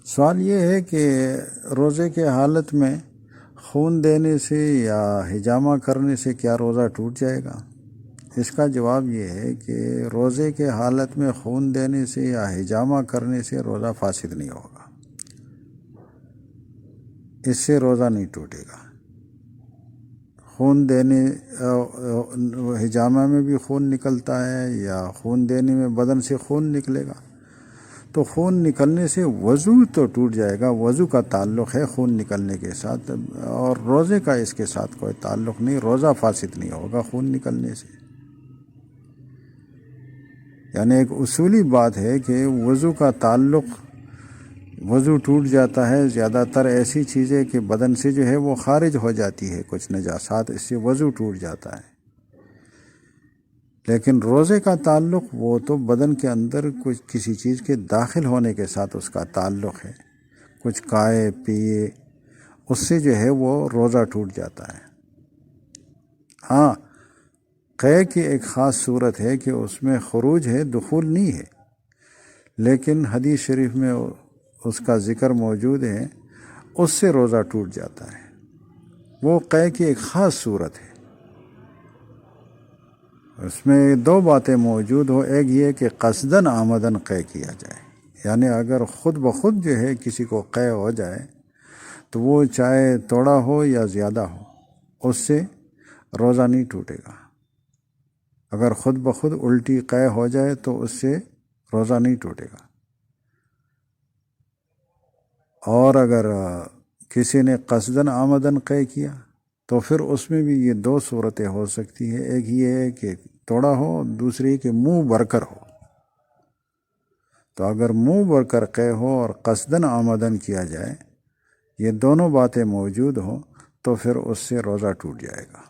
سوال یہ ہے کہ روزے کے حالت میں خون دینے سے یا حجامہ کرنے سے کیا روزہ ٹوٹ جائے گا؟ اس کا جواب یہ ہے کہ روزے کے حالت میں خون دینے سے یا حجامہ کرنے سے روزہ فاسد نہیں ہوگا، اس سے روزہ نہیں ٹوٹے گا۔ خون دینے حجامہ میں بھی خون نکلتا ہے یا خون دینے میں بدن سے خون نکلے گا، تو خون نکلنے سے وضو تو ٹوٹ جائے گا، وضو کا تعلق ہے خون نکلنے کے ساتھ، اور روزے کا اس کے ساتھ کوئی تعلق نہیں، روزہ فاسد نہیں ہوگا خون نکلنے سے۔ یعنی ایک اصولی بات ہے کہ وضو کا تعلق، وضو ٹوٹ جاتا ہے، زیادہ تر ایسی چیزیں کہ بدن سے جو ہے وہ خارج ہو جاتی ہے، کچھ نجاسات، اس سے وضو ٹوٹ جاتا ہے۔ لیکن روزے کا تعلق وہ تو بدن کے اندر کچھ کسی چیز کے داخل ہونے کے ساتھ اس کا تعلق ہے، کچھ کھائے پیے، اس سے جو ہے وہ روزہ ٹوٹ جاتا ہے۔ ہاں، قے کی ایک خاص صورت ہے کہ اس میں خروج ہے، دخول نہیں ہے، لیکن حدیث شریف میں اس کا ذکر موجود ہے، اس سے روزہ ٹوٹ جاتا ہے۔ وہ قے کی ایک خاص صورت ہے، اس میں دو باتیں موجود ہو، ایک یہ کہ قصدن آمدن قے کیا جائے، یعنی اگر خود بخود جو ہے کسی کو قے ہو جائے تو وہ چاہے توڑا ہو یا زیادہ ہو، اس سے روزہ نہیں ٹوٹے گا۔ اگر خود بخود الٹی قے ہو جائے تو اس سے روزہ نہیں ٹوٹے گا۔ اور اگر کسی نے قصدن آمدن قے کیا تو پھر اس میں بھی یہ دو صورتیں ہو سکتی ہیں، ایک یہ ہے کہ توڑا ہو، دوسری کہ منہ بھر کر ہو۔ تو اگر منہ بھر کر قے ہو اور قصدن آمدن کیا جائے، یہ دونوں باتیں موجود ہوں، تو پھر اس سے روزہ ٹوٹ جائے گا۔